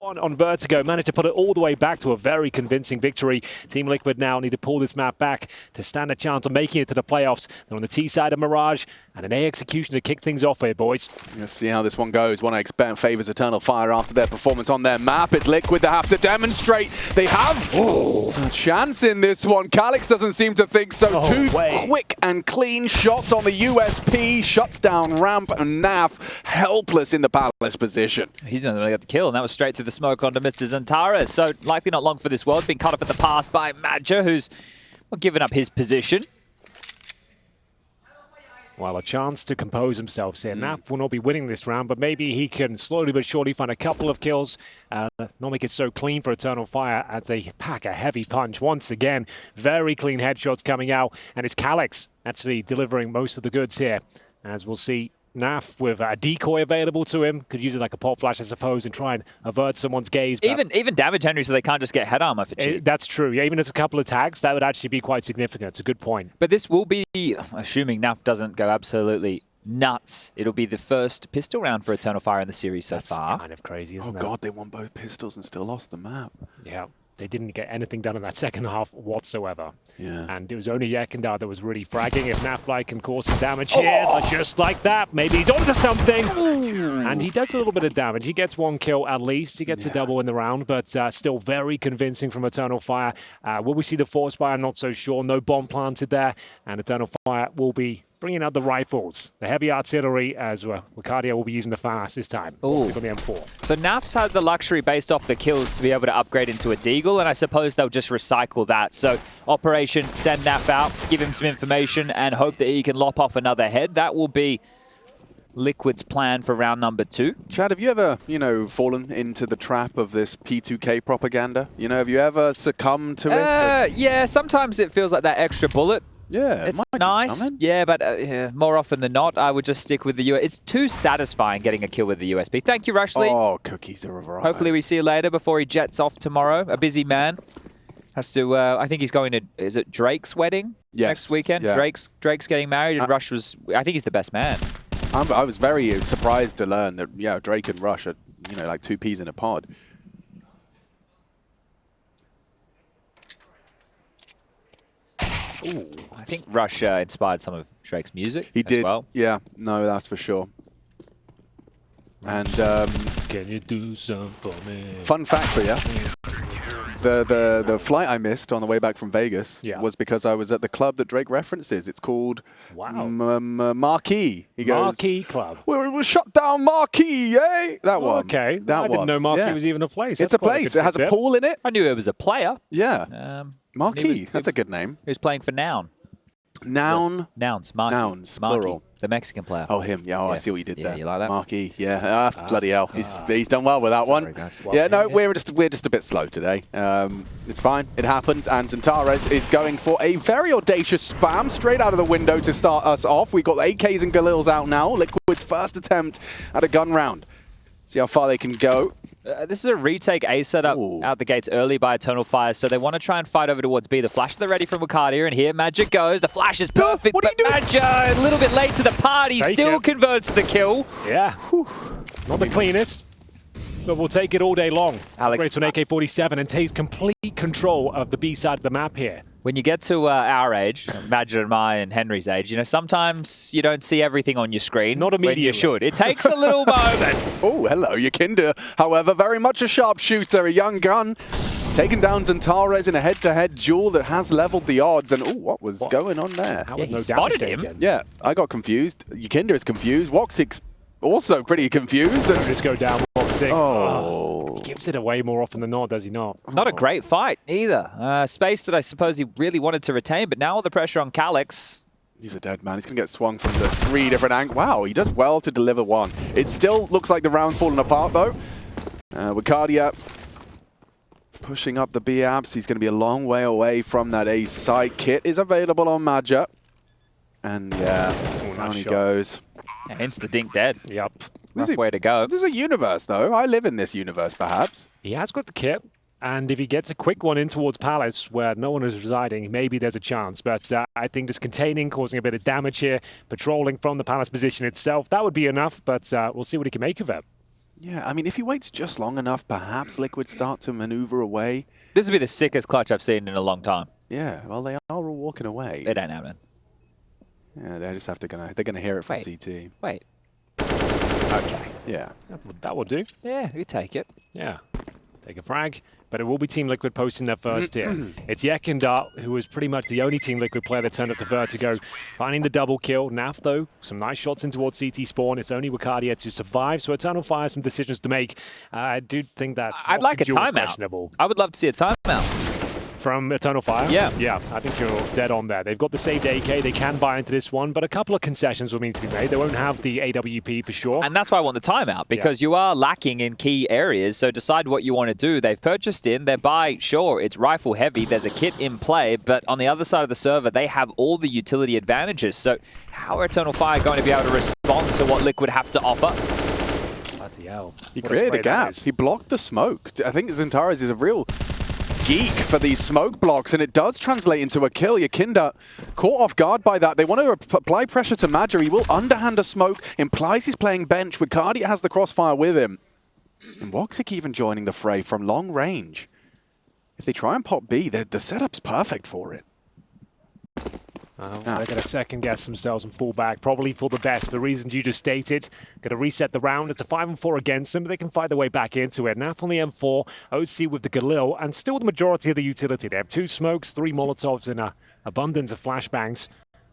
on Vertigo, managed to put it all the way back to a very convincing victory. Team Liquid now need to pull this map back to stand a chance of making it to the playoffs. They're on the T side of Mirage, and an A execution to kick things off here, boys. Let's see how this one goes. 1x favors Eternal Fire after their performance on their map. It's Liquid that have to demonstrate they have a chance in this one. Calyx doesn't seem to think so. Two quick and clean shots on the USP, shuts down Ramp, and Naf helpless in the Palace position. He's not really got the kill, and that was straight through the smoke onto Mr. Zantara. So likely not long for this world. Been cut off at the pass by Madja, who's given up his position. Well, a chance to compose himself here. Naf will not be winning this round, but maybe he can slowly but surely find a couple of kills. Not make it so clean for Eternal Fire as they pack a heavy punch once again. Very clean headshots coming out, and it's Calyx actually delivering most of the goods here. As we'll see, Naf with a decoy available to him. Could use it like a pop flash, I suppose, and try and avert someone's gaze. Even damage Henry, so they can't just get head armor for cheap. That's true. Yeah, even as a couple of tags, that would actually be quite significant. It's a good point. But this will be, assuming Naf doesn't go absolutely nuts, it'll be the first pistol round for Eternal Fire in the series so far. That's kind of crazy, isn't it? Oh god, they won both pistols and still lost the map. Yeah. They didn't get anything done in that second half whatsoever. Yeah. And it was only Yekindar that was really fragging. If Nafly can cause some damage here, just like that, maybe he's onto something. And he does a little bit of damage. He gets one kill at least. He gets a double in the round, but still very convincing from Eternal Fire. Will we see the force buy? I'm not so sure. No bomb planted there. And Eternal Fire will be bringing out the rifles, the heavy artillery, as well. Wicardia will be using the FAMAS this time. On the M4. So Naf's had the luxury based off the kills to be able to upgrade into a Deagle, and I suppose they'll just recycle that. So Operation send Naf out, give him some information, and hope that he can lop off another head. That will be Liquid's plan for round number 2. Chad, have you ever, fallen into the trap of this P2K propaganda? Have you ever succumbed to it? Yeah, sometimes it feels like that extra bullet. Yeah, it's nice. Yeah, but more often than not, I would just stick with the US. It's too satisfying getting a kill with the USB. Thank you, Rushley. Oh, cookies are right. Hopefully we see you later before he jets off tomorrow. A busy man. Has to, I think he's going to, is it Drake's wedding next weekend? Yeah. Drake's getting married, and Rush was, I think he's the best man. I was very surprised to learn that, Drake and Rush are, like two peas in a pod. Ooh, I think Rush inspired some of Drake's music. He did. Well. Yeah, no, that's for sure. And can you do something for me? Fun fact for you. The flight I missed on the way back from Vegas was because I was at the club that Drake references. It's called Marquee. He goes, Marquee Club. We shut down Marquee, eh? That one. Okay. That I didn't know Marquee was even a place. It's a place. It has a pool in it. I knew it was a player. Yeah. Marquee. That's a good name. He was playing for Noun. Noun? Nouns. Marquee. Nouns, Marquee, plural. The Mexican player. Oh, him. Yeah, I see what you did there. You like that? Marquee. Yeah. Bloody hell. He's done well with that one. Guys. Yeah, no, we're just a bit slow today. It's fine. It happens. And Zantara is going for a very audacious spam straight out of the window to start us off. We've got AKs and Galils out now. Liquid's first attempt at a gun round. See how far they can go. This is a retake A setup out the gates early by Eternal Fire, so they want to try and fight over towards B. The flash to the ready from Wicardia, and here Magic goes. The flash is perfect, but Magic a little bit late to the party, still converts the kill. Yeah, not the cleanest, but we'll take it all day long. Alex, Great on AK-47 and takes complete control of the B side of the map here. When you get to our age, Madja and my and Henry's age, sometimes you don't see everything on your screen. Not immediately. When you should. It takes a little moment. Oh, hello, Yakinder. However, very much a sharpshooter, a young gun. Taking down Zantara in a head-to-head duel that has leveled the odds. And, what was going on there? He spotted him. Yeah, I got confused. Yakinder is confused. Woxic's also pretty confused. And just go down, Woxic. Oh. He gives it away more often than not, does he not? Not a great fight either. Space that I suppose he really wanted to retain, but now all the pressure on Calyx. He's a dead man. He's going to get swung from the 3 different angles. Wow, he does well to deliver one. It still looks like the round's falling apart, though. Wicardia pushing up the B-abs. He's going to be a long way away from that A side. Kit is available on Madja. And, down he goes. Insta-dink dead. Yep. Rough way to go. This is a universe, though. I live in this universe, perhaps. He has got the kit, and if he gets a quick one in towards Palace, where no one is residing, maybe there's a chance. But I think just containing, causing a bit of damage here, patrolling from the Palace position itself, that would be enough, but we'll see what he can make of it. Yeah, I mean, if he waits just long enough, perhaps Liquid start to maneuver away. This would be the sickest clutch I've seen in a long time. Yeah, well, they are all walking away. It ain't happening. Yeah, they just have to they're gonna hear it from Wait. CT. Wait. Okay. Yeah. That will do. Yeah, we take it. Yeah. Take a frag. But it will be Team Liquid posting their first here. It's Yekindar, who was pretty much the only Team Liquid player that turned up to Vertigo, finding the double kill. Naf, though, some nice shots in towards CT spawn. It's only Wicardia to survive, so Eternal Fire has some decisions to make. I do think that I'd like a duel is timeout. questionable. I would love to see a timeout. From Eternal Fire? Yeah. Yeah, I think you're dead on there. They've got the saved AK. They can buy into this one, but a couple of concessions will need to be made. They won't have the AWP for sure. And that's why I want the timeout, because you are lacking in key areas, so decide what you want to do. They've purchased in, they're buy, sure, it's rifle heavy, there's a kit in play, but on the other side of the server, they have all the utility advantages. So how are Eternal Fire going to be able to respond to what Liquid have to offer? Bloody hell. He created a gap. He blocked the smoke. I think Xantares is a real geek for these smoke blocks, and it does translate into a kill. Yekindar caught off guard by that. They want to apply pressure to Madger. He will underhand a smoke, implies he's playing bench. Wicardia has the crossfire with him. And Woxic even joining the fray from long range. If they try and pop B, the setup's perfect for it. They're going to second guess themselves and fall back, probably for the best, for the reasons you just stated. Going to reset the round. It's a 5-4 against them, but they can fight their way back into it. Naf on the M4, OC with the Galil, and still the majority of the utility. They have 2 smokes, 3 Molotovs, and an abundance of flashbangs.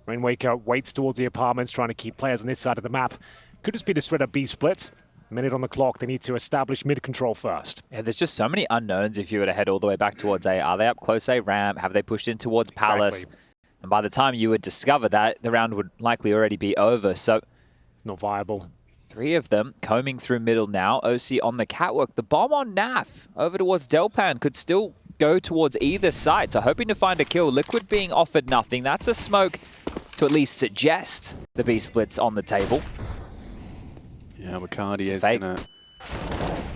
Rainwaker waits towards the apartments, trying to keep players on this side of the map. Could just be the straight up B split. Minute on the clock. They need to establish mid control first. Yeah, there's just so many unknowns if you were to head all the way back towards A. Are they up close A ramp? Have they pushed in towards Palace? Exactly. And by the time you would discover that, the round would likely already be over. So Not viable. 3 of them combing through middle now. OC on the catwalk. The bomb on Naf over towards Delpan could still go towards either side. So hoping to find a kill. Liquid being offered nothing. That's a smoke to at least suggest the B splits on the table. Yeah, Wicardia is going to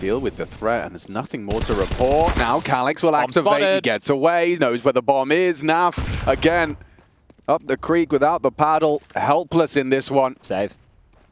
deal with the threat, and there's nothing more to report. Now Calyx will activate. Spotted. He gets away, knows where the bomb is. Naf, again, up the creek without the paddle. Helpless in this one. Save.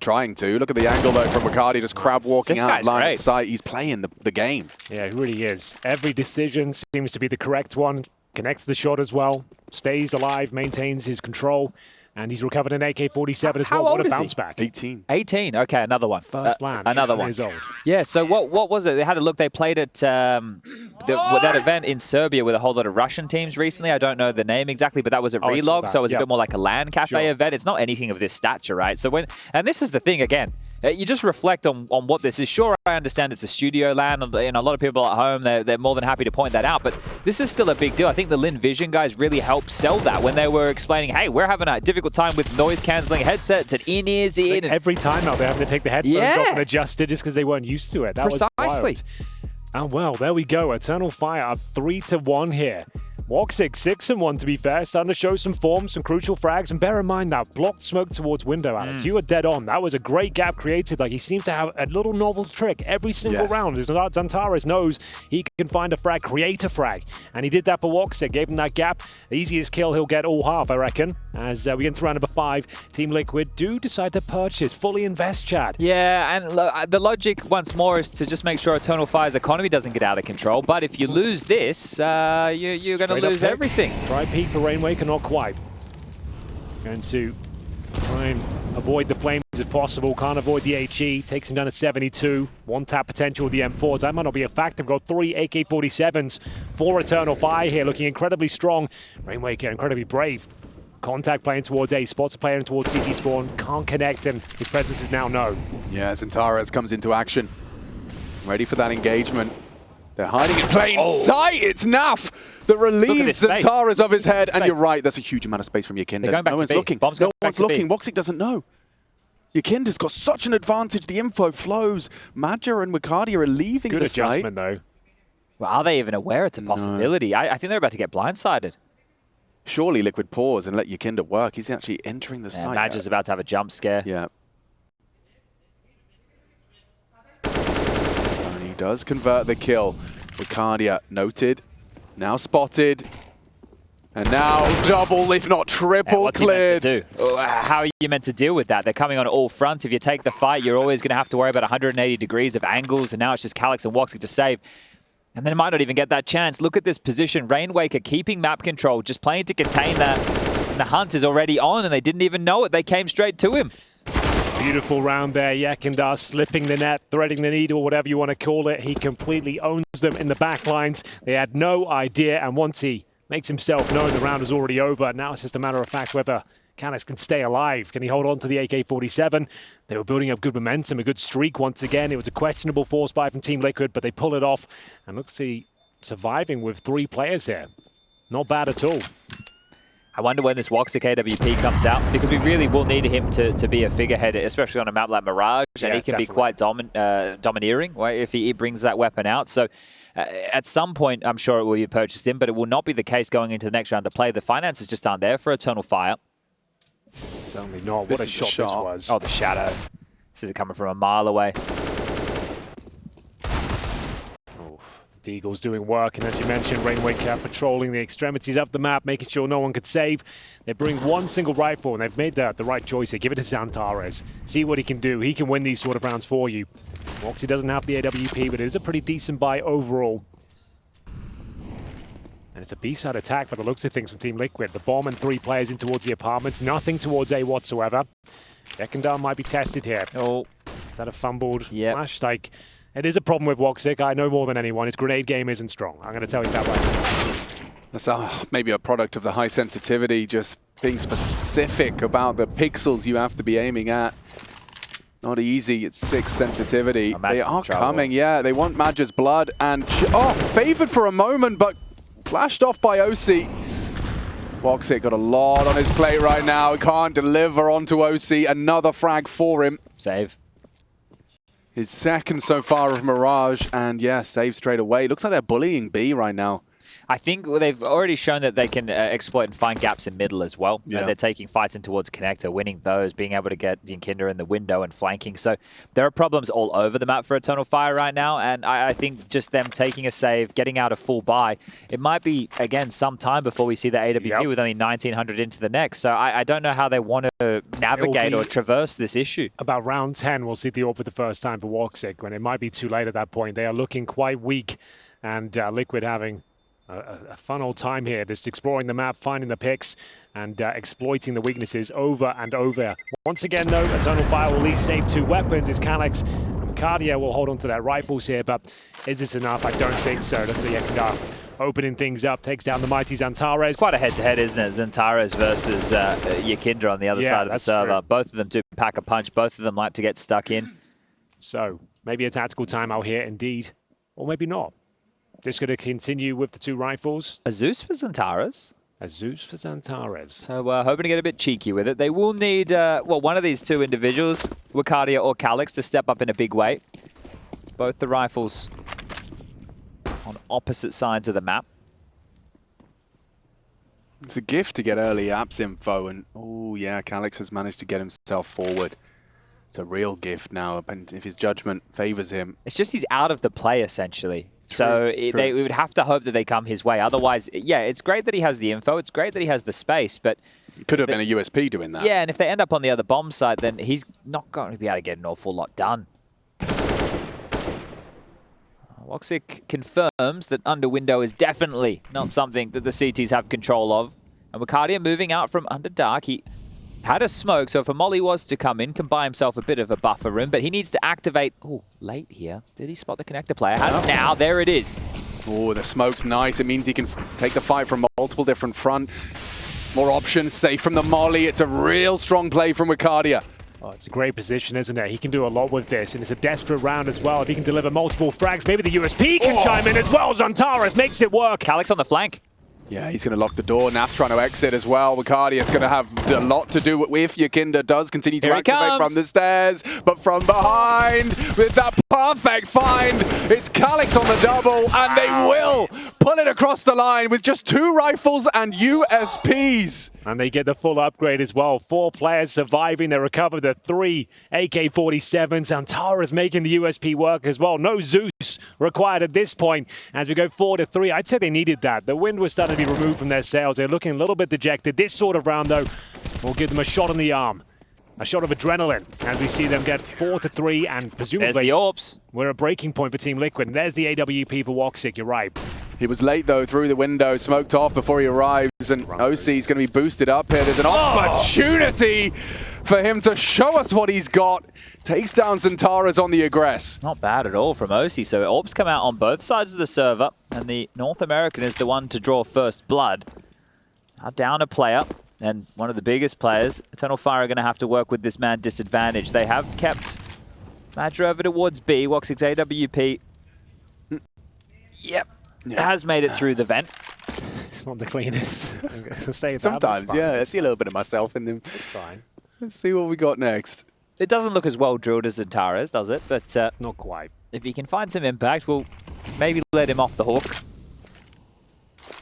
Trying to. Look at the angle, though, from Wicardia, just crab walking This out guy's line great. of sight. He's playing the game. Yeah, he really is. Every decision seems to be the correct one. Connects the shot as well. Stays alive, maintains his control. And he's recovered an AK-47 as How well. old What a is he? bounce back. 18. 18. Okay, another one. First land. Another 18 one. years old. Yeah, so what was it? They had a look. They played at that event in Serbia with a whole lot of Russian teams recently. I don't know the name exactly, but that was at I saw Relog, that. so it was a Yep. bit more like a LAN cafe Sure. event. It's not anything of this stature, right? So and this is the thing again. You just reflect on what this is. Sure, I understand it's a studio LAN, and a lot of people at home, they're more than happy to point that out, but this is still a big deal. I think the Lin Vision guys really helped sell that when they were explaining, hey, we're having a difficult time with noise-canceling headsets and in-ears in. Every time now they have to take the headphones off and adjust it just because they weren't used to it. That was Precisely. wild. And well, there we go. Eternal Fire up 3-1 here. Woxic 6-1 to be fair, starting to show some form, some crucial frags, and bear in mind that blocked smoke towards window, Alex. You were dead on. That was a great gap created. Like, he seems to have a little novel trick every single round. Xantares knows he can find a frag, create a frag, and he did that for Woxic. Gave him that gap. The easiest kill he'll get all half, I reckon. As we get into round number 5, Team Liquid do decide to purchase, fully invest, Chad. Yeah, and the logic once more is to just make sure Eternal Fire's economy doesn't get out of control. But if you lose this, you're going to lose everything. Try peek for Rainwaker, not quite. Going to try and avoid the flames if possible. Can't avoid the HE. Takes him down at 72. One tap potential with the M4s. That might not be a fact. They've got 3 AK-47s for Eternal Fire here, looking incredibly strong. Rainwaker incredibly brave. Contact playing towards A, spots playing towards CT spawn. Can't connect, and his presence is now known. Yeah, Xantares comes into action. Ready for that engagement. They're hiding in plain sight. It's Naf that relieves Xantares of his head. And you're right, that's a huge amount of space from Yekindar. No one's looking. No one's looking. Woxic doesn't know. Yakindar's got such an advantage. The info flows. Madger and Wicardia are leaving the site. Good adjustment, though. Well, are they even aware it's a possibility? No. I think they're about to get blindsided. Surely Liquid pause and let Yekindar work. He's actually entering the site. Madger's about to have a jump scare. Yeah. And he does convert the kill. Wicardia noted. Now spotted. And now double, if not triple, what's cleared. He meant to do? How are you meant to deal with that? They're coming on all fronts. If you take the fight, you're always going to have to worry about 180 degrees of angles, and now it's just Calix and Woxic to save. And they might not even get that chance. Look at this position. Rainwaker keeping map control, just playing to contain that. And the hunt is already on, and they didn't even know it. They came straight to him. Beautiful round there. Yakindar slipping the net, threading the needle, whatever you want to call it. He completely owns them in the back lines. They had no idea, and once he makes himself known, the round is already over. Now it's just a matter of fact whether Canis can stay alive. Can he hold on to the AK-47? They were building up good momentum, a good streak once again. It was a questionable force buy from Team Liquid, but they pull it off. And looks to be surviving with 3 players here. Not bad at all. I wonder when this Woxic AWP comes out, because we really will need him to be a figurehead, especially on a map like Mirage, and he can definitely be quite domineering, right, if he brings that weapon out. So at some point, I'm sure it will be purchased in, but it will not be the case going into the next round to play. The finances just aren't there for Eternal Fire. Certainly not. What a shot this was. Oh, the shadow. This is coming from a mile away. The Eagles doing work, and as you mentioned, Rainwaker patrolling the extremities of the map, making sure no one could save. They bring one single rifle, and they've made the right choice here. Give it to Xantares. See what he can do. He can win these sort of rounds for you. Moxie doesn't have the AWP, but it is a pretty decent buy overall. And it's a B-side attack by the looks of things from Team Liquid. The bomb and 3 players in towards the apartments. Nothing towards A whatsoever. Ekendar might be tested here. Oh. Is that a fumbled flash? Like, it is a problem with Woxic. I know more than anyone. His grenade game isn't strong. I'm going to tell you that way. That's maybe a product of the high sensitivity, just being specific about the pixels you have to be aiming at. Not easy. It's 6 sensitivity. They are coming. Yeah, they want Madge's blood. And, favored for a moment, but flashed off by OC. Woxic got a lot on his plate right now. Can't deliver onto OC. Another frag for him. Save. His second so far of Mirage, and yeah, save straight away. Looks like they're bullying B right now. I think they've already shown that they can exploit and find gaps in middle as well. Yeah. They're taking fights in towards connector, winning those, being able to get Jinkinder in the window and flanking. So there are problems all over the map for Eternal Fire right now, and I think just them taking a save, getting out a full buy, it might be, again, some time before we see the AWP with only 1900 into the next. So I don't know how they want to navigate or traverse this issue. About round 10, we'll see the AWP for the first time for Woxic, when it might be too late at that point. They are looking quite weak, and Liquid having a fun old time here, just exploring the map, finding the picks, and exploiting the weaknesses over and over. Once again, though, Eternal Fire will at least save 2 weapons. It's Calix and Cardia will hold on to their rifles here, but is this enough? I don't think so. Look at the Ekendar opening things up, takes down the mighty Xantares. It's quite a head-to-head, isn't it? Xantares versus Yakindra on the other side of the server. True. Both of them do pack a punch. Both of them like to get stuck in. So maybe a tactical timeout here, indeed, or maybe not. Just going to continue with the 2 rifles. A Zeus for Xantares. A Zeus for Xantares. So hoping to get a bit cheeky with it. They will need, one of these 2 individuals, Wakadia or Calix, to step up in a big way. Both the rifles on opposite sides of the map. It's a gift to get early apps info, and oh yeah, Calix has managed to get himself forward. It's a real gift now, and if his judgment favors him. It's just he's out of the play, essentially. So we would have to hope that they come his way. Otherwise, yeah, it's great that he has the info. It's great that he has the space, but... It could have been a USP doing that. Yeah, and if they end up on the other bomb site, then he's not going to be able to get an awful lot done. Woxic confirms that under window is definitely not something that the CTs have control of. And Wakadia moving out from under dark. He had a smoke, so if a molly was to come in, can buy himself a bit of a buffer room, but he needs to activate... Oh, late here. Did he spot the connector player? Has now. There it is. Oh, the smoke's nice. It means he can take the fight from multiple different fronts. More options, safe from the molly. It's a real strong play from Wakadia. Oh, it's a great position, isn't it? He can do a lot with this, and it's a desperate round as well. If he can deliver multiple frags, maybe the USP can chime in as well. Xantares makes it work. Calix on the flank. Yeah, he's going to lock the door. Naf's trying to exit as well. Wakadia is going to have a lot to do if Yakinda does continue to activate from the stairs. But from behind, with that perfect find, it's Calix on the double, and they will pull it across the line with just 2 rifles and USPs. And they get the full upgrade as well. 4 players surviving. They recover the 3 AK-47s. Antara's making the USP work as well. No Zeus required at this point as we go 4-3. I'd say they needed that. The wind was starting to be removed from their sails. They're looking a little bit dejected. This sort of round, though, will give them a shot in the arm. A shot of adrenaline as we see them get 4-3 and presumably... There's the Orbs. We're a breaking point for Team Liquid. And there's the AWP for Woxic, you're right. He was late, though, through the window, smoked off before he arrives, and OC is going to be boosted up here. There's an opportunity for him to show us what he's got. Takes down Zantara's on the aggress. Not bad at all from OC. So Orbs come out on both sides of the server, and the North American is the one to draw first blood. Now down a player, and one of the biggest players. Eternal Fire are going to have to work with this man disadvantage. They have kept Madra over towards B. Woxic's AWP. Yep. Yeah. Has made it through the vent. It's not the cleanest. I'm going to say that. Sometimes, yeah. I see a little bit of myself in them. It's fine. Let's see what we got next. It doesn't look as well drilled as Zantara's, does it? But Not quite. if he can find some impact, we'll maybe let him off the hook.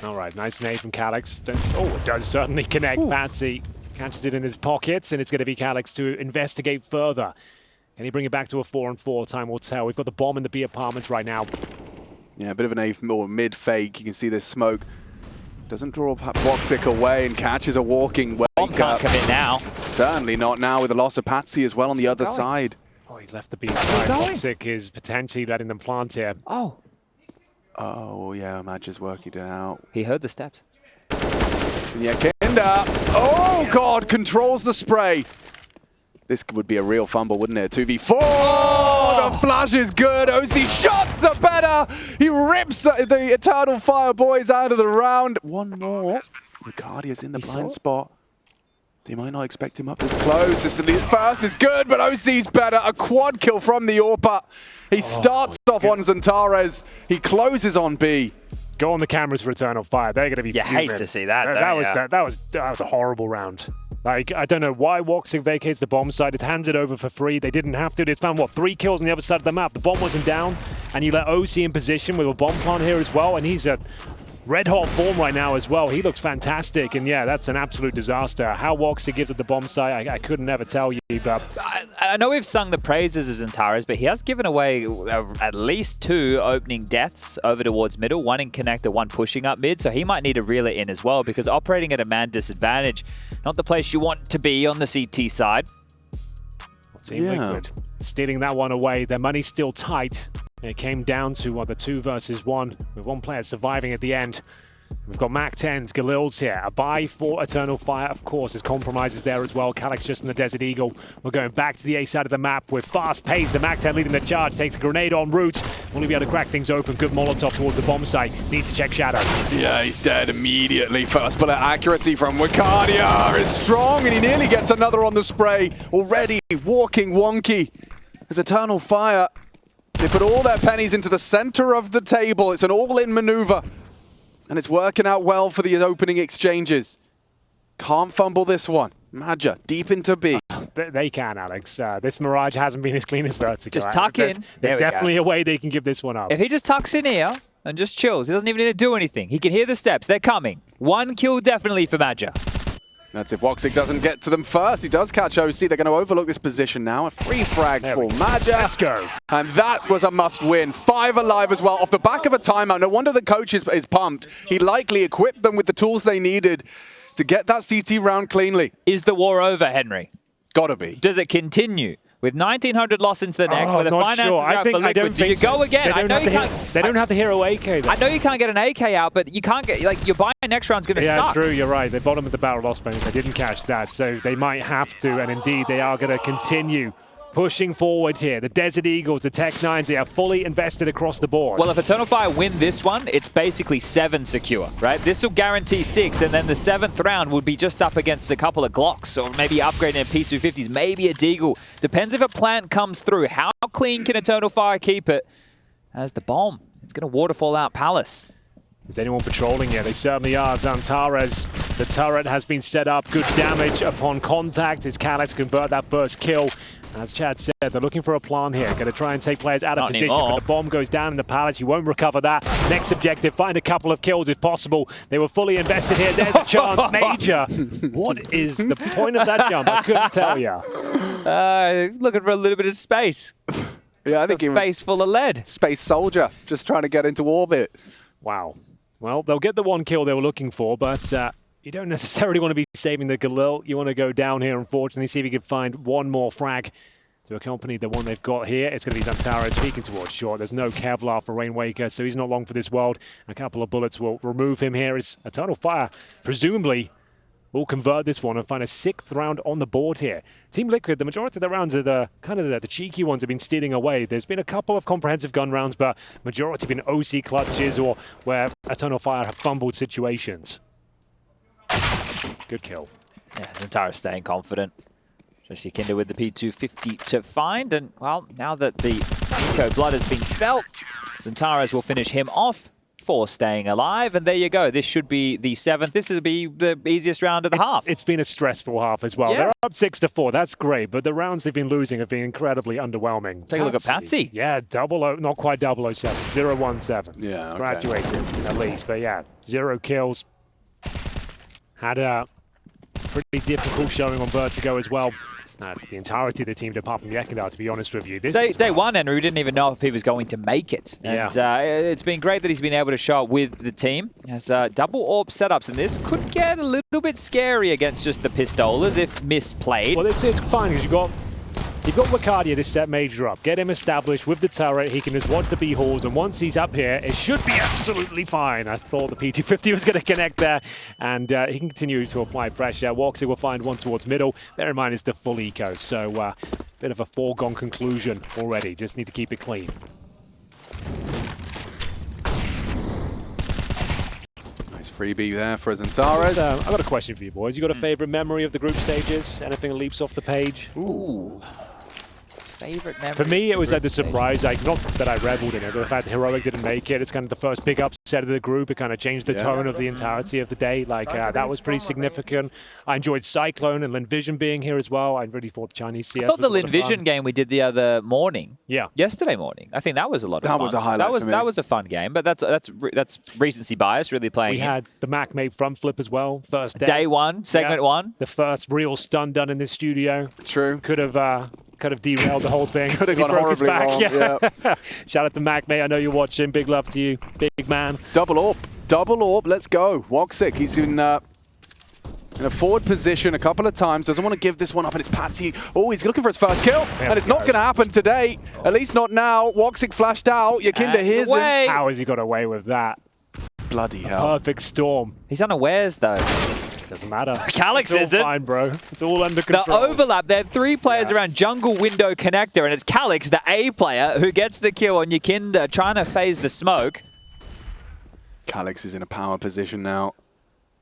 All right, nice nade from Calyx. Oh, it does certainly connect. Patsy catches it in his pockets, and it's going to be Calyx to investigate further. Can he bring it back to a 4-on-4? Time will tell. We've got the bomb in the B apartments right now. Yeah, a bit of an A or mid fake. You can see this smoke. Doesn't draw Woxic away and catches a walking wake Bomb can't commit now. Certainly not now with the loss of Patsy as well on the other side. Oh, he's left the B side. Woxic is potentially letting them plant here. Oh. Oh, yeah, Madge's working it out. He heard the steps. Yeah, Kinder. Oh, God, controls the spray. This would be a real fumble, wouldn't it? 2v4. Oh, the flash is good. OC shots are better. He rips the Eternal Fire boys out of the round. One more. Ricardia's in the blind spot. They might not expect him up this close. This first is good, but OC's better. A quad kill from the Orpa. He starts off on Zantara's. He closes on B. Go on the cameras for Eternal Fire. They're going to be You hate to see that, that was a horrible round. Like, I don't know why Woxic vacates the bomb side. It's handed over for free. They didn't have to. They found, what, 3 kills on the other side of the map. The bomb wasn't down, and you let OC in position with a bomb plant here as well, and he's a red-hot form right now as well. He looks fantastic, and yeah, that's an absolute disaster. How Woxic gives it the bomb site, I couldn't ever tell you, but... I know we've sung the praises of Zantara's, but he has given away at least 2 opening deaths over towards middle, 1 in connector, 1 pushing up mid, so he might need to reel it in as well, because operating at a man disadvantage, not the place you want to be on the CT side. Team Liquid stealing that one away. Their money's still tight. It came down to the 2 versus 1, with 1 player surviving at the end. We've got Mac-10s, Galil's here. A buy for Eternal Fire, of course. There's compromises there as well. Calyx just in the Desert Eagle. We're going back to the A side of the map with fast pace. The Mac-10 leading the charge. Takes a grenade en route. Will he be able to crack things open? Good Molotov towards the bomb site. Needs to check Shadow. Yeah, he's dead immediately. First bullet accuracy from Wicardia is strong, and he nearly gets another on the spray. Already walking wonky. There's Eternal Fire. They put all their pennies into the center of the table. It's an all-in maneuver. And it's working out well for the opening exchanges. Can't fumble this one. Madja, deep into B. They can, Alex. This Mirage hasn't been as clean as Vertigo. Just tuck in. There's definitely a way they can give this one up. If he just tucks in here and just chills, he doesn't even need to do anything. He can hear the steps. They're coming. 1 kill definitely for Madja. That's if Woxic doesn't get to them first. He does catch OC. They're going to overlook this position now. A free frag for Madja. Let's go. And that was a must-win. 5 alive as well, off the back of a timeout. No wonder the coach is pumped. He likely equipped them with the tools they needed to get that CT round cleanly. Is the war over, Henry? Gotta be. Does it continue? With 1,900 lost into the next, where the finances are out for Liquid, do you go again? I know you can't. They don't have the hero AK, though. I know you can't get an AK out, but you can't get, like, your buy next round's going to suck. Yeah, true, you're right. They bottom of the barrel lost bonus. They didn't catch that, so they might have to, and indeed they are going to continue pushing forward here. The Desert Eagles, the Tech-9s, they are fully invested across the board. Well, if Eternal Fire win this one, it's basically 7 secure, right? This will guarantee 6, and then the 7th round would be just up against a couple of Glocks, or maybe upgrading a P250s, maybe a Deagle. Depends if a plant comes through. How clean can Eternal Fire keep it as the bomb? It's going to waterfall out Palace. Is anyone patrolling here? They certainly are. Zantares, the turret has been set up. Good damage upon contact. Is Calyx convert that first kill? As Chad said, they're looking for a plan here. Going to try and take players out of position, but the bomb goes down in the palace. You won't recover that. Next objective, find a couple of kills if possible. They were fully invested here. There's a chance. Major. What is the point of that jump? I couldn't tell you. Looking for a little bit of space. Yeah, I think a face full of lead. Space soldier, just trying to get into orbit. Wow. Well, they'll get the one kill they were looking for, but you don't necessarily want to be saving the Galil. You want to go down here, unfortunately, see if you can find one more frag to accompany the one they've got here. It's going to be Zantares peeking towards short. There's no Kevlar for Rainwaker, so he's not long for this world. A couple of bullets will remove him here. As Eternal Fire, presumably, will convert this one and find a 6th round on the board here. Team Liquid, the majority of the rounds are the cheeky ones have been stealing away. There's been a couple of comprehensive gun rounds, but majority have been OC clutches or where Eternal Fire have fumbled situations. Good kill. Yeah, Zantares staying confident. Especially Kinder with the P250 to find. And, well, now that the Eco blood has been spelt, Zantares will finish him off for staying alive. And there you go. This should be the 7th. This will be the easiest round of the half. It's been a stressful half as well. Yeah. They're up 6-4. That's great. But the rounds they've been losing have been incredibly underwhelming. Take a look at Patsy. Yeah, not quite 007. 017. Yeah, okay. Graduated, at least. But yeah, 0 kills. Had a pretty difficult showing on Vertigo as well. The entirety of the team, apart from Yekindar, to be honest with you. Day one, Henry, we didn't even know if he was going to make it. And it's been great that he's been able to show up with the team. Has double AWP setups, and this could get a little bit scary against just the Pistolas if misplayed. Well, it's fine because you've got Wicardia to set Major up. Get him established with the turret. He can just watch the B-halls, and once he's up here, it should be absolutely fine. I thought the P250 was going to connect there, and he can continue to apply pressure. Woxy will find one towards middle. Bear in mind, it's the full eco, so bit of a foregone conclusion already. Just need to keep it clean. Nice freebie there for Zantares. I've got a question for you, boys. You got a favorite memory of the group stages? Anything that leaps off the page? Ooh. Favorite memory. For me, it was the surprise, not that I reveled in it, but the fact that Heroic didn't make it. It's kind of the first big upset of the group. It kind of changed the tone of the entirety of the day. That was pretty significant. I enjoyed Cyclone and Linvision being here as well. I really thought the Chinese CS I thought the Linvision game we did the other morning. Yeah. Yesterday morning. I think that was a lot of fun. That was a highlight for me. That was a fun game, but that's recency bias really playing. We had the Mac made front flip as well. First day one, segment one. The first real stun done in this studio. True. Could have derailed the whole thing. Could have gone horribly wrong. Yeah. Shout out to Mac, mate. I know you're watching. Big love to you, big man. Double AWP. Let's go. Woxic, he's in a forward position a couple of times. Doesn't want to give this one up, and it's Patsy. Oh, he's looking for his first kill, and it's not going to happen today. At least not now. Woxic flashed out. Yakinda hears him. How has he got away with that? Bloody hell. Perfect storm. He's unawares, though. Doesn't matter. Calyx isn't. It's fine, bro. It's all under control. The overlap, there are 3 players around jungle window connector, and it's Calyx, the A player, who gets the kill on Yakinda, trying to phase the smoke. Calyx is in a power position now.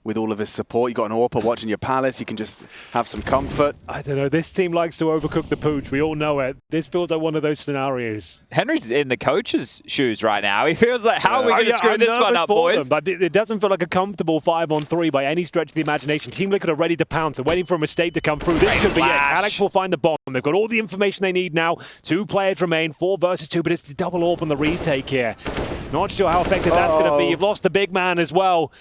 With all of his support, you got an AWPer watching your palace. You can just have some comfort. I don't know. This team likes to overcook the pooch. We all know it. This feels like one of those scenarios. Henry's in the coach's shoes right now. He feels like, how are we going to screw this one up, boys? But it doesn't feel like a comfortable 5-on-3 by any stretch of the imagination. Team Liquid are ready to pounce. They're waiting for a mistake to come through. This could be it. Alex will find the bomb. They've got all the information they need now. 2 players remain. 4 versus 2, but it's the double AWP on the retake here. Not sure how effective that's going to be. You've lost the big man as well.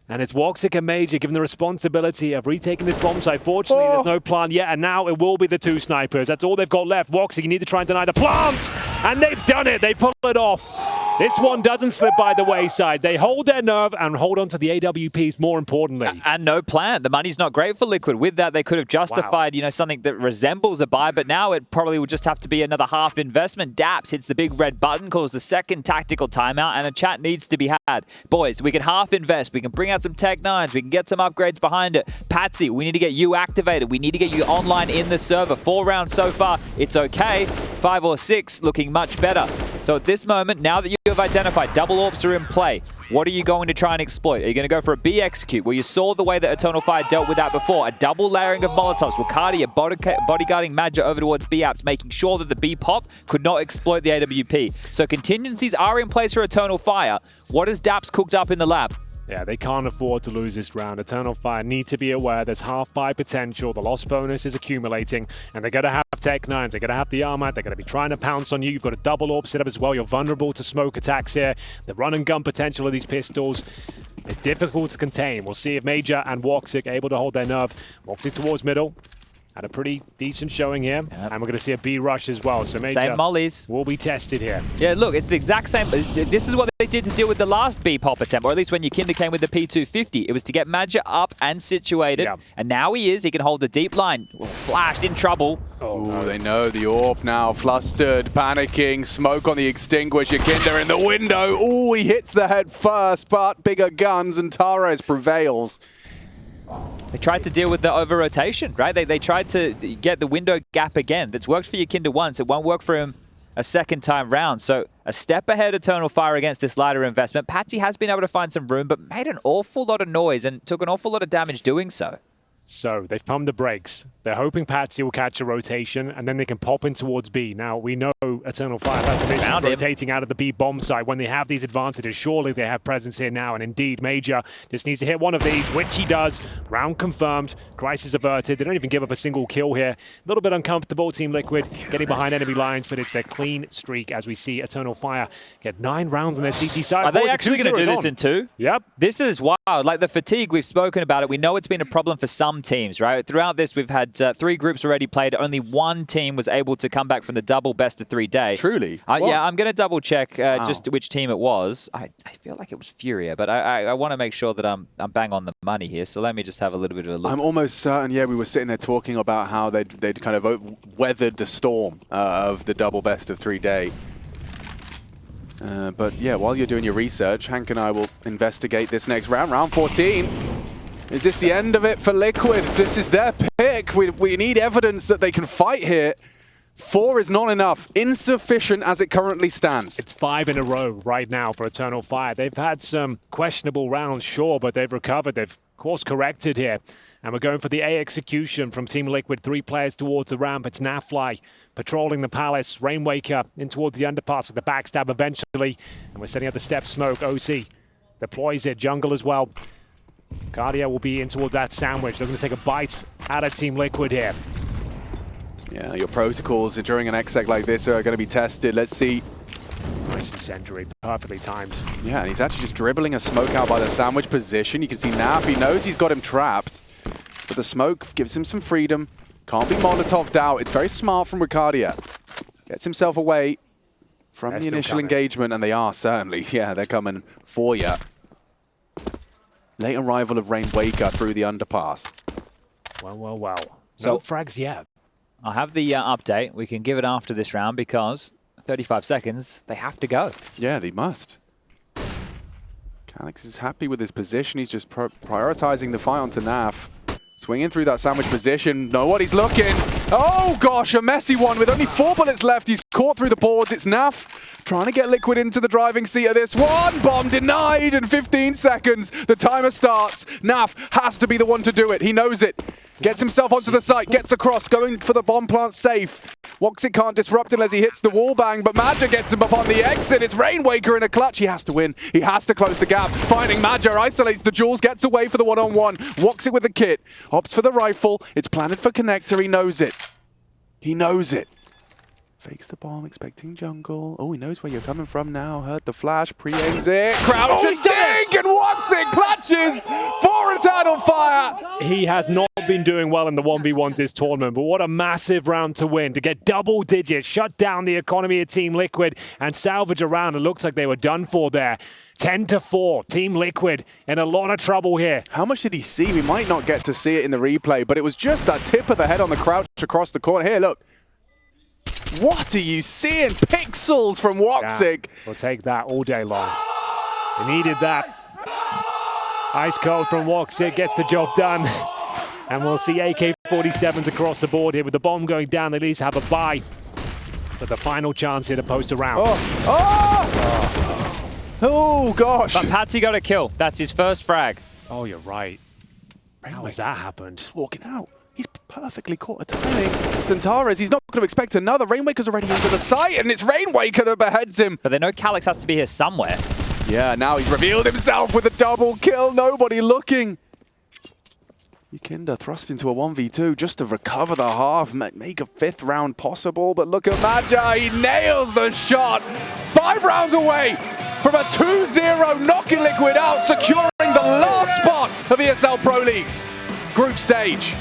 And it's Woxic and Major given the responsibility of retaking this bomb site. Fortunately, there's no plan yet, and now it will be the 2 snipers. That's all they've got left. Woxic, you need to try and deny the plant! And they've done it! They pull it off. This one doesn't slip by the wayside. They hold their nerve and hold on to the AWPs more importantly. And no plan. The money's not great for Liquid. With that, they could have justified, something that resembles a buy, but now it probably would just have to be another half investment. Daps hits the big red button, calls the second tactical timeout, and a chat needs to be had. Boys, we can half invest. We can bring out some Tech 9s. We can get some upgrades behind it. Patsy, we need to get you activated. We need to get you online in the server. 4 rounds so far. It's okay. 5 or 6 looking much better. So at this moment, now that you're have identified. Double AWPs are in play. What are you going to try and exploit? Are you going to go for a B execute? Well, you saw the way that Eternal Fire dealt with that before. A double layering of Molotovs. Wakadia bodyguarding Madja over towards B apps, making sure that the B pop could not exploit the AWP. So contingencies are in place for Eternal Fire. What has Daps cooked up in the lab? Yeah, they can't afford to lose this round. Eternal Fire need to be aware there's half-buy potential. The loss bonus is accumulating, and they're going to have Tech 9s. They're going to have the Armat. They're going to be trying to pounce on you. You've got a double AWP set up as well. You're vulnerable to smoke attacks here. The run-and-gun potential of these pistols is difficult to contain. We'll see if Major and Woxic are able to hold their nerve. Woxic towards middle. Had a pretty decent showing here, and we're going to see a B rush as well. So Major same mollies will be tested here. Yeah, look, it's the exact same. This is what they did to deal with the last B pop attempt, or at least when Yakinda came with the P250. It was to get Madja up and situated, and now he is. He can hold the deep line. Flashed in trouble. Oh, no. They know the AWP now. Flustered, panicking, smoke on the extinguish. Yakinda in the window. Oh, he hits the head first, but bigger guns, and Tares prevails. They tried to deal with the over-rotation, right? They tried to get the window gap again. That's worked for Yakinda once. It won't work for him a second time round. So a step ahead Eternal Fire against this lighter investment. Patsy has been able to find some room, but made an awful lot of noise and took an awful lot of damage doing so. So they've pumped the brakes. They're hoping Patsy will catch a rotation, and then they can pop in towards B. Now, we know Eternal Fire has the mission rotating out of the B bomb site. When they have these advantages, surely they have presence here now. And indeed, Major just needs to hit one of these, which he does. Round confirmed. Crisis averted. They don't even give up a single kill here. A little bit uncomfortable, Team Liquid getting behind enemy lines, but it's a clean streak as we see Eternal Fire get 9 rounds on their CT side. Are they actually going to do this in 2? Yep. This is wild. Like the fatigue, we've spoken about it. We know it's been a problem for some teams, right? Throughout this, we've had 3 groups already played. Only 1 team was able to come back from the double best-of-3 day. Truly? Yeah, I'm going to double-check just which team it was. I feel like it was Furia, but I want to make sure that I'm bang on the money here, so let me just have a little bit of a look. I'm almost certain, yeah, we were sitting there talking about how they'd kind of weathered the storm of the double best-of-3 day. But yeah, while you're doing your research, Hank and I will investigate this next round. Round 14. Is this the end of it for Liquid? This is their pick. We need evidence that they can fight here. 4 is not enough. Insufficient as it currently stands. It's 5 in a row right now for Eternal Fire. They've had some questionable rounds, sure, but they've recovered. They've course corrected here. And we're going for the A execution from Team Liquid. 3 players towards the ramp. It's Nafly patrolling the Palace. Rainwaker in towards the underpass with the backstab eventually. And we're setting up the step smoke. OC deploys it. Jungle as well. Cardia will be in towards that sandwich. They're going to take a bite out of Team Liquid here. Yeah, your protocols during an exec like this are going to be tested. Let's see. Nice incendiary, perfectly timed. Yeah, and he's actually just dribbling a smoke out by the sandwich position. You can see Naf, he knows he's got him trapped. But the smoke gives him some freedom. Can't be Molotov'd out. It's very smart from Ricardia. Gets himself away from the initial engagement, and they are certainly. Yeah, they're coming for you. Late arrival of Rainwaker through the underpass. Well. No frags yet. I'll have the update. We can give it after this round because 35 seconds, they have to go. Yeah, they must. Calix is happy with his position. He's just prioritizing the fight onto Naf. Swinging through that sandwich position. Nobody's looking. Oh, gosh, a messy one with only 4 bullets left. He's caught through the boards. It's Naf trying to get Liquid into the driving seat of this one. Bomb denied in 15 seconds. The timer starts. Naf has to be the one to do it. He knows it. Gets himself onto the site, gets across, going for the bomb plant safe. Woxic can't disrupt unless he hits the wall bang, but Madja gets him upon the exit. It's Rainwaker in a clutch. He has to win. He has to close the gap. Finding Madja, isolates the jewels, gets away for the one-on-one. Woxic with the kit, opts for the rifle. It's planted for connector. He knows it. He knows it. Fakes the bomb, expecting jungle. Oh, he knows where you're coming from now. Heard the flash, pre-aims it. Crouches, dink, and Woxic clutches for Eternal Fire. He has not been doing well in the 1v1 this tournament, but what a massive round to win, to get double digits, shut down the economy of Team Liquid, and salvage a round. It looks like they were done for there. 10-4, Team Liquid in a lot of trouble here. How much did he see? We might not get to see it in the replay, but it was just that tip of the head on the crouch across the corner. Here, look. What are you seeing? Pixels from Woxic. Yeah, we'll take that all day long. They needed that. Ice cold from Woxic gets the job done. And we'll see AK-47s across the board here. With the bomb going down, they at least have a buy. But the final chance here to post a round. Oh! Oh, gosh. But Patsy got a kill. That's his first frag. Oh, you're right. How has that happened? Just walking out. He's perfectly caught a timing. Centaurus, he's not going to expect another. Rainwaker's already into the site, and it's Rainwaker that beheads him. But they know Calyx has to be here somewhere. Yeah, now he's revealed himself with a double kill. Nobody looking. Yukinda thrust into a 1v2 just to recover the half, make a 5th round possible. But look at Magi, he nails the shot. 5 rounds away from a 2-0, knocking Liquid out, securing the last spot of ESL Pro League's group stage.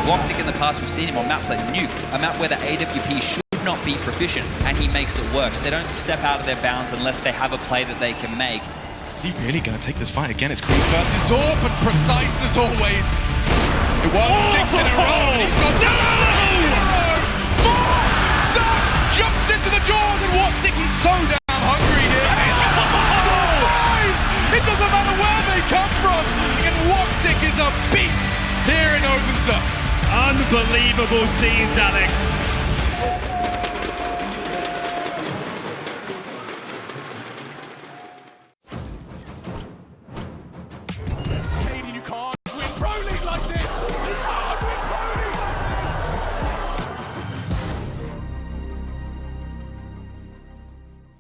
Woxic in the past, we've seen him on maps like Nuke, a map where the AWP should not be proficient, and he makes it work. So they don't step out of their bounds unless they have a play that they can make. Is he really going to take this fight again? It's Creed versus Orb, and precise as always. It was 6 in a row, and he's got 2 in a row. 4! Sam jumps into the jaws, and Woxic, he's so damn hungry here. And he's got 5! It doesn't matter where they come from, and Woxic is a beast here in Odense. Unbelievable scenes, Alex. Katie, you can't win Pro League like this. You can't win Pro League like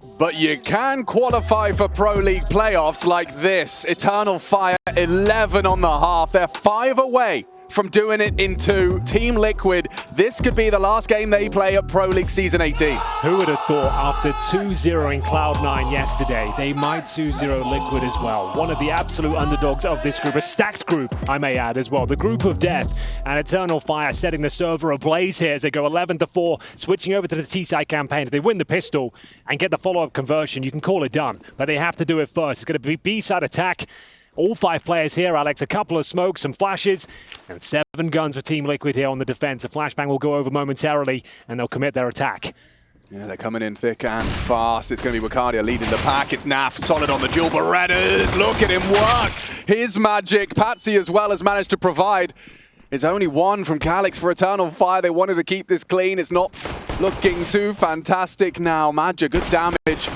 this. But you can qualify for Pro League playoffs like this. Eternal Fire, 11 on the half. They're 5 away from doing it into Team Liquid. This could be the last game they play at Pro League Season 18. Who would have thought after 2-0 in Cloud9 yesterday, they might 2-0 Liquid as well. One of the absolute underdogs of this group, a stacked group, I may add as well. The group of death, and Eternal Fire setting the server ablaze here as they go 11-4, switching over to the T-side campaign. If they win the pistol and get the follow-up conversion, you can call it done, but they have to do it first. It's going to be B-side attack. All 5 players here, Alex. A couple of smokes, some flashes, and 7 guns for Team Liquid here on the defense. A flashbang will go over momentarily, and they'll commit their attack. Yeah, they're coming in thick and fast. It's going to be Wakadia leading the pack. It's Naf solid on the duel. Berettas, look at him work. His magic. Patsy as well has managed to provide. It's only one from Calix for Eternal Fire. They wanted to keep this clean. It's not looking too fantastic now. Madja, good damage.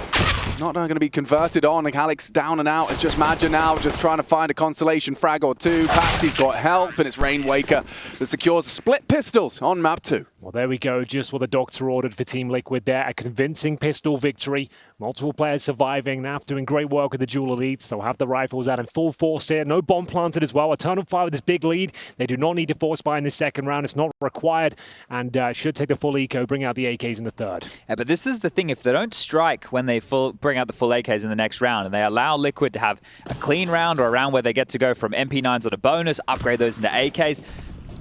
Not going to be converted on. Calix down and out. It's just Madja now, just trying to find a consolation frag or two. Patsy's got help, and it's Rainwaker that secures split pistols on map 2. Well, there we go. Just what the doctor ordered for Team Liquid there. A convincing pistol victory. Multiple players surviving. Naf doing great work with the dual elites. They'll have the rifles out in full force here. No bomb planted as well. Eternal Fire with this big lead. They do not need to force buy in the second round. It's not required. And should take the full eco, bring out the AKs in the third. Yeah, but this is the thing. If they don't strike when they bring out the full AKs in the next round, and they allow Liquid to have a clean round or a round where they get to go from MP9s on a bonus, upgrade those into AKs,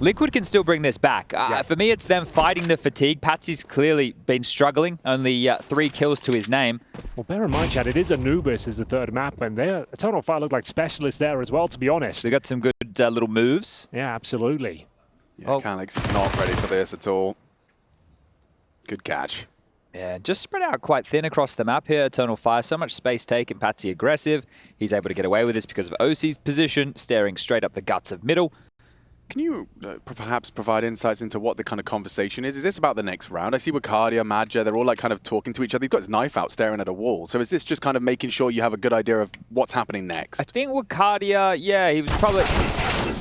Liquid can still bring this back. For me, it's them fighting the fatigue. Patsy's clearly been struggling. Only 3 kills to his name. Well, bear in mind, Chad, it is Anubis is the third map, and Eternal Fire look like specialists there as well, to be honest. They got some good little moves. Yeah, absolutely. Yeah, Calix is not ready for this at all. Good catch. Yeah, just spread out quite thin across the map here. Eternal Fire, so much space taken. Patsy aggressive. He's able to get away with this because of OC's position, staring straight up the guts of middle. Can you perhaps provide insights into what the kind of conversation is? Is this about the next round? I see Wakadia, Madja, they're all like kind of talking to each other. He's got his knife out staring at a wall. So is this just kind of making sure you have a good idea of what's happening next? I think Wakadia, yeah, he was probably...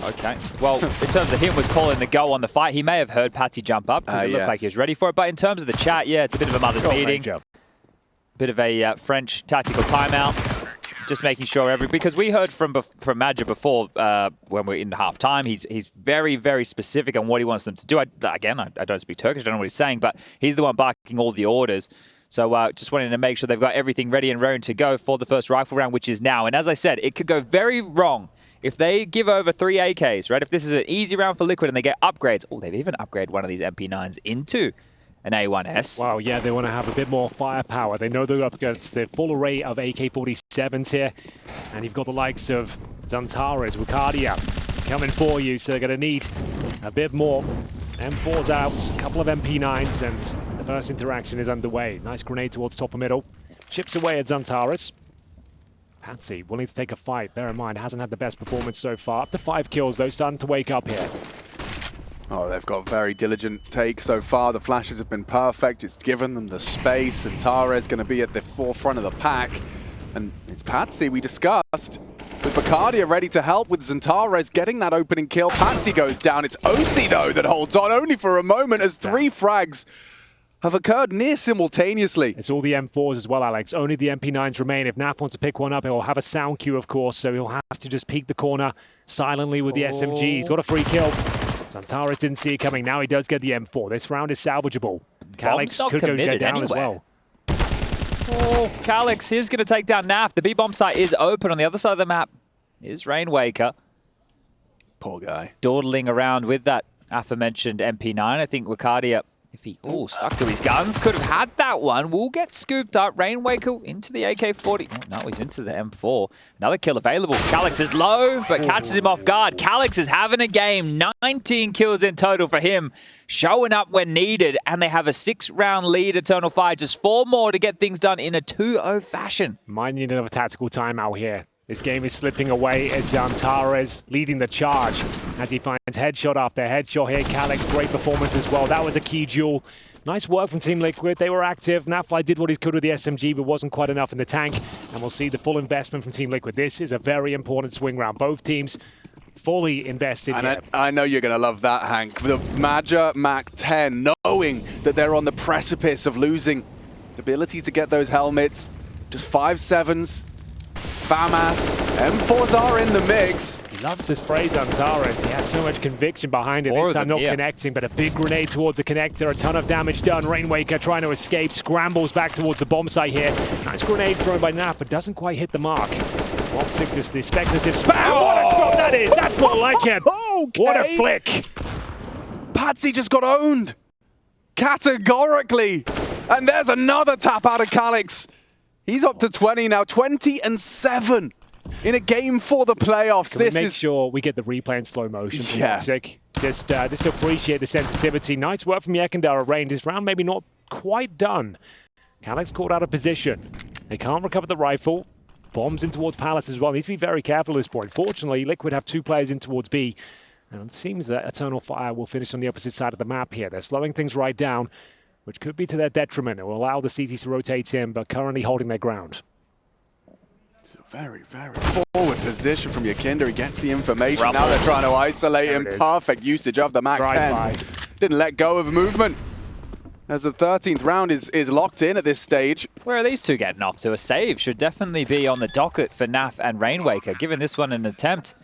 Okay. Well, in terms of him was calling the go on the fight, he may have heard Patsy jump up because it looked like he was ready for it. But in terms of the chat, yeah, it's a bit of a mother's meeting. Bit of a French tactical timeout. Just making sure because we heard from Madja before when we're in half-time, he's very, very specific on what he wants them to do. I don't speak Turkish, I don't know what he's saying, but he's the one barking all the orders. So just wanting to make sure they've got everything ready and raring to go for the first rifle round, which is now. And as I said, it could go very wrong if they give over 3 AKs, right? If this is an easy round for Liquid and they get upgrades. Oh, they've even upgraded one of these MP9s into an A1S. Wow, yeah, they want to have a bit more firepower. They know they're up against the full array of AK-47s here. And you've got the likes of Zantares, Wakadia coming for you, so they're going to need a bit more. M4's out, a couple of MP9s, and the first interaction is underway. Nice grenade towards top of middle. Chips away at Zantares. Patsy willing to take a fight. Bear in mind, hasn't had the best performance so far. Up to 5 kills, though, starting to wake up here. Oh, they've got a very diligent take so far. The flashes have been perfect. It's given them the space. And Tare's going to be at the forefront of the pack. And it's Patsy we discussed. With Wakadia ready to help with Zantares getting that opening kill. Patsy goes down. It's OC, though, that holds on only for a moment as 3 frags have occurred near simultaneously. It's all the M4s as well, Alex. Only the MP9s remain. If Naf wants to pick one up, he'll have a sound cue, of course, so he'll have to just peek the corner silently with the SMG. He's got a free kill. Zantares didn't see it coming. Now he does get the M4. This round is salvageable. Calix could go down as well. Oh, Calix, he's going to take down Naf. The B-bomb site is open. On the other side of the map is Rainwaker. Poor guy. Dawdling around with that aforementioned MP9. I think Wakadia, if he stuck to his guns, could have had that one. Will get scooped up. Rainwaker into the AK-40. Oh, no, he's into the M4. Another kill available. Calix is low, but catches him off guard. Calix is having a game. 19 kills in total for him. Showing up when needed. And they have a 6-round lead, Eternal Fire. Just 4 more to get things done in a 2-0 fashion. Might need another tactical timeout here. This game is slipping away. It's Zantares leading the charge as he finds headshot after headshot here. Calix, great performance as well. That was a key duel. Nice work from Team Liquid. They were active. Nafly did what he could with the SMG, but wasn't quite enough in the tank. And we'll see the full investment from Team Liquid. This is a very important swing round. Both teams fully invested here. I know you're going to love that, Hank. The Madja Mac 10, knowing that they're on the precipice of losing the ability to get those helmets. Just 5.7s. FAMAS, M4s are in the mix. He loves this phrase on Zantares. He has so much conviction behind it. This time not connecting, but a big grenade towards the connector. A ton of damage done. Rainwaker trying to escape, scrambles back towards the bomb site here. Nice grenade thrown by Naf, but doesn't quite hit the mark. Wopsic just the speculative spam. What a shot that is! That's more like him. Okay. What a flick. Patsy just got owned. Categorically. And there's another tap out of Calix. He's up to 20 now, 20-7 in a game for the playoffs. Can we make sure we get the replay in slow motion from Wopsic? Just to appreciate the sensitivity. Nice work from Yekindar at range. This round maybe not quite done. Calyx caught out of position. They can't recover the rifle. Bombs in towards Palace as well. Needs to be very careful at this point. Fortunately, Liquid have 2 players in towards B. And it seems that Eternal Fire will finish on the opposite side of the map here. They're slowing things right down, which could be to their detriment. It will allow the CTs to rotate in, but currently holding their ground. It's a very, very forward position from Yakinda. He gets the information. Now they're trying to isolate him. Perfect usage of the Mac 10. Didn't let go of movement. As the 13th round is locked in at this stage. Where are these two getting off to? A save should definitely be on the docket for Naf and Rainwaker. Given this one an attempt,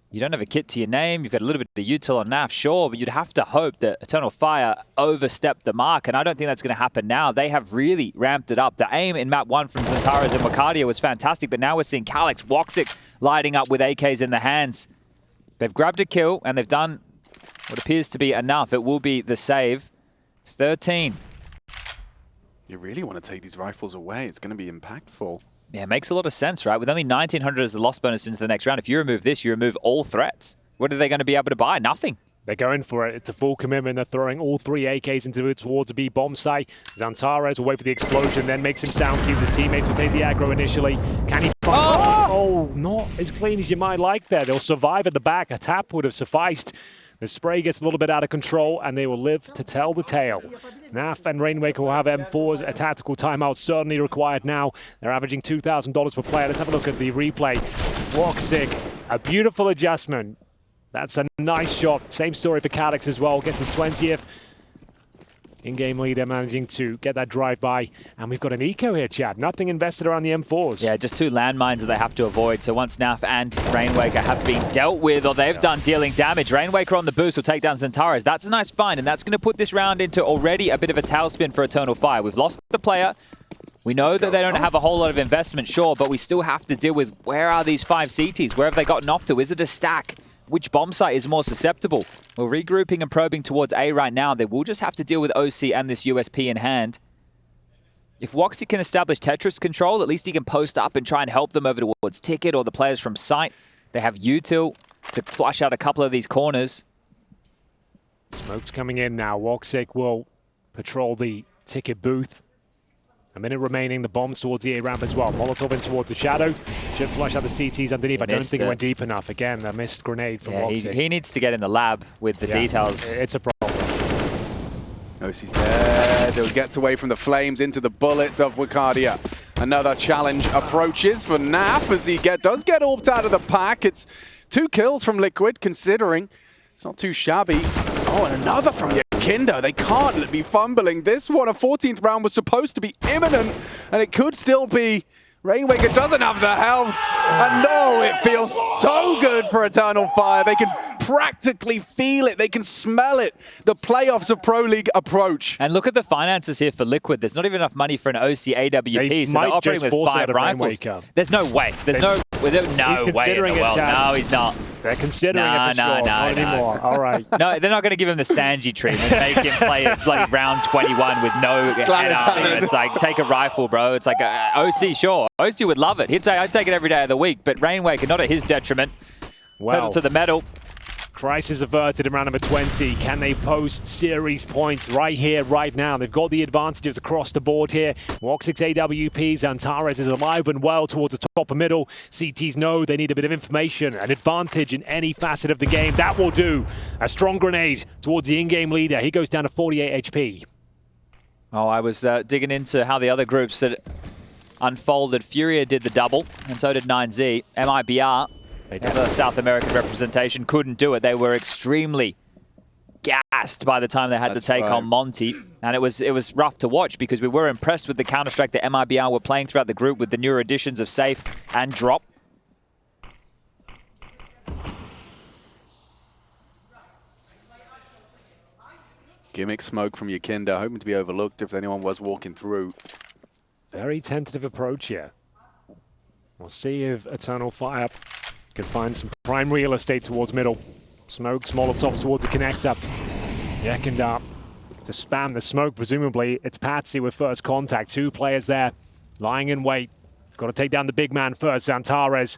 you don't have a kit to your name. You've got a little bit of util on Naf, sure, but you'd have to hope that Eternal Fire overstepped the mark, and I don't think that's going to happen now. They have really ramped it up. The aim in map 1 from Zantares and Wakadia was fantastic, but now we're seeing Calyx, Woxic lighting up with AKs in the hands. They've grabbed a kill, and they've done what appears to be enough. It will be the save. 13. You really want to take these rifles away. It's going to be impactful. Yeah, it makes a lot of sense, right? With only 1,900 as the loss bonus into the next round, if you remove this, you remove all threats. What are they going to be able to buy? Nothing. They're going for it. It's a full commitment. They're throwing all 3 AKs into it towards a B bomb site. Zantares will wait for the explosion, then make some sound cues. His teammates will take the aggro initially. Can he find... Oh, not as clean as you might like there. They'll survive at the back. A tap would have sufficed. The spray gets a little bit out of control, and they will live to tell the tale. Naf and Rainwaker will have M4s. A tactical timeout certainly required now. They're averaging $2,000 per player. Let's have a look at the replay. Woxic, a beautiful adjustment. That's a nice shot. Same story for Calyx as well. Gets his 20th. In-game leader managing to get that drive-by. And we've got an eco here, Chad. Nothing invested around the M4s. Yeah, just 2 landmines that they have to avoid. So once Naf and Rainwaker have been dealt with, or they've done dealing damage, Rainwaker on the boost will take down Zantares. That's a nice find, and that's going to put this round into already a bit of a tailspin for Eternal Fire. We've lost the player. We know that they don't have a whole lot of investment, sure, but we still have to deal with where are these 5 CTs? Where have they gotten off to? Is it a stack? Which bomb site is more susceptible? We're regrouping and probing towards A right now. They will just have to deal with OC and this USP in hand. If Woxic can establish Tetris control, at least he can post up and try and help them over towards Ticket or the players from site. They have util to flush out a couple of these corners. Smoke's coming in now. Woxic will patrol the Ticket booth. A minute remaining, the bombs towards the A ramp as well. Molotov in towards the shadow. Should flush out the CTs underneath. I don't think it went deep enough. Again, a missed grenade from Woxic. He needs to get in the lab with the details. It's a problem. OC's there. They'll get away from the flames into the bullets of Wakadia. Another challenge approaches for Naf as he does get orbed out of the pack. It's 2 kills from Liquid, considering it's not too shabby. Oh, and another from Yakinda. They can't be fumbling this one. A 14th round was supposed to be imminent, and it could still be. Rainwaker doesn't have the health. And no, it feels so good for Eternal Fire. They can practically feel it. They can smell it. The playoffs of Pro League approach. And look at the finances here for Liquid. There's not even enough money for an OC AWP, so they're operating with 5 rifles. There's no way. There's no way in the world. No, he's not. They're considering it for sure. Not anymore. All right. No, they're not going to give him the Sanji treatment. Make him play like round 21 with no NR. It's like, take a rifle, bro. It's like, OC, sure. OC would love it. He'd say, I'd take it every day of the week. But Rainwaker, not at his detriment. Pedal to the metal. Crisis averted in round number 20. Can they post series points right here, right now? They've got the advantages across the board here. Woxic's AWP, Zantares is alive and well towards the top and middle. CTs know they need a bit of information, an advantage in any facet of the game. That will do. A strong grenade towards the in-game leader. He goes down to 48 HP. Oh, I was digging into how the other groups had unfolded. Furia did the double, and so did 9Z. MIBR, the South American representation, couldn't do it. They were extremely gassed by the time they had to take on Monty. And it was rough to watch because we were impressed with the Counter-Strike that MIBR were playing throughout the group with the newer additions of Safe and Drop. Gimmick smoke from Yakinda, hoping to be overlooked if anyone was walking through. Very tentative approach here. We'll see if Eternal Fire can find some prime real estate towards middle. Smokes, Molotovs towards the connector. Yakinda to spam the smoke, presumably. It's Patsy with first contact. 2 players there, lying in wait. Got to take down the big man first, Zantares.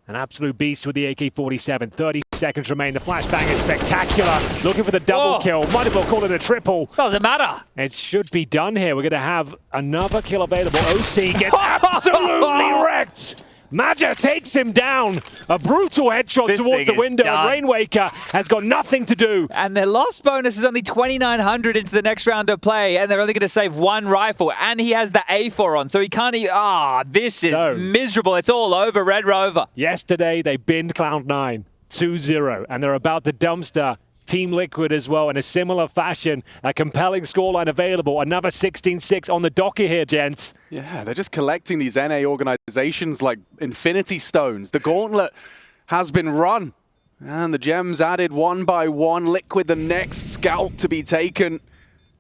An absolute beast with the AK-47. 30 seconds remain. The flashbang is spectacular. Looking for the double kill. Might as well call it a triple. Doesn't matter. It should be done here. We're going to have another kill available. OC gets absolutely wrecked. Maja takes him down. A brutal headshot This towards the thing is window. done. Rainwaker has got nothing to do. And their loss bonus is only 2,900 into the next round of play, and they're only going to save one rifle, and he has the A4 on, so he can't even... this is miserable. It's all over, Red Rover. Yesterday, they binned Cloud9 2-0, and they're about to dumpster Team Liquid as well in a similar fashion. A compelling scoreline available. Another 16-6 on the docket here, gents. Yeah, they're just collecting these NA organizations like Infinity Stones. The gauntlet has been run. And the gems added one by one. Liquid, the next scout to be taken.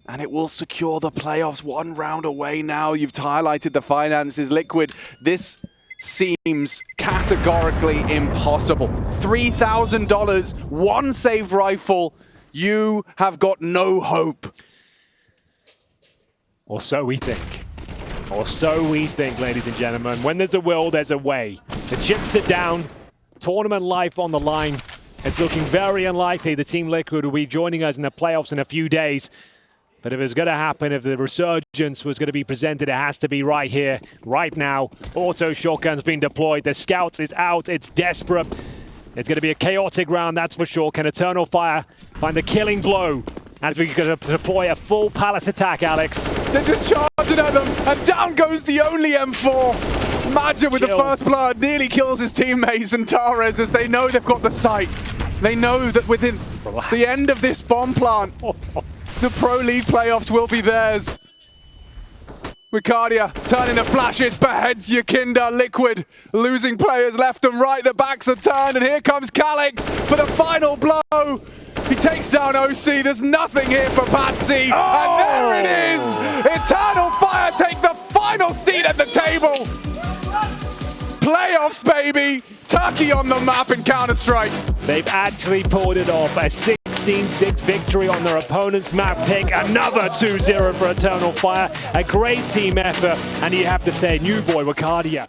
And it will secure the playoffs 1 round away now. You've highlighted the finances. Liquid, this seems categorically impossible. $3,000, 1 saved rifle. You have got no hope. Or so we think. Or so we think, ladies and gentlemen. When there's a will, there's a way. The chips are down. Tournament life on the line. It's looking very unlikely the Team Liquid will be joining us in the playoffs in a few days. But if it's going to happen, if the resurgence was going to be presented, it has to be right here, right now. Auto shotgun's been deployed. The Scouts is out. It's desperate. It's going to be a chaotic round, that's for sure. Can Eternal Fire find the killing blow as we're going to deploy a full Palace attack, Alex? They're just charging at them, and down goes the only M4. Maja with the first blood nearly kills his teammates and Tares as they know they've got the sight. They know that within the end of this bomb plant, the Pro League playoffs will be theirs. Wicardia turning the flashes, beheads Yakinda. Liquid losing players left and right. The backs are turned, and here comes Calix for the final blow. He takes down OC. There's nothing here for Patsy. And there it is. Eternal Fire take the final seat at the table. Playoffs, baby. Turkey on the map in Counter-Strike. They've actually pulled it off. A 16-6 victory on their opponent's map pick. Another 2-0 for Eternal Fire. A great team effort. And you have to say, new boy, Wicardia.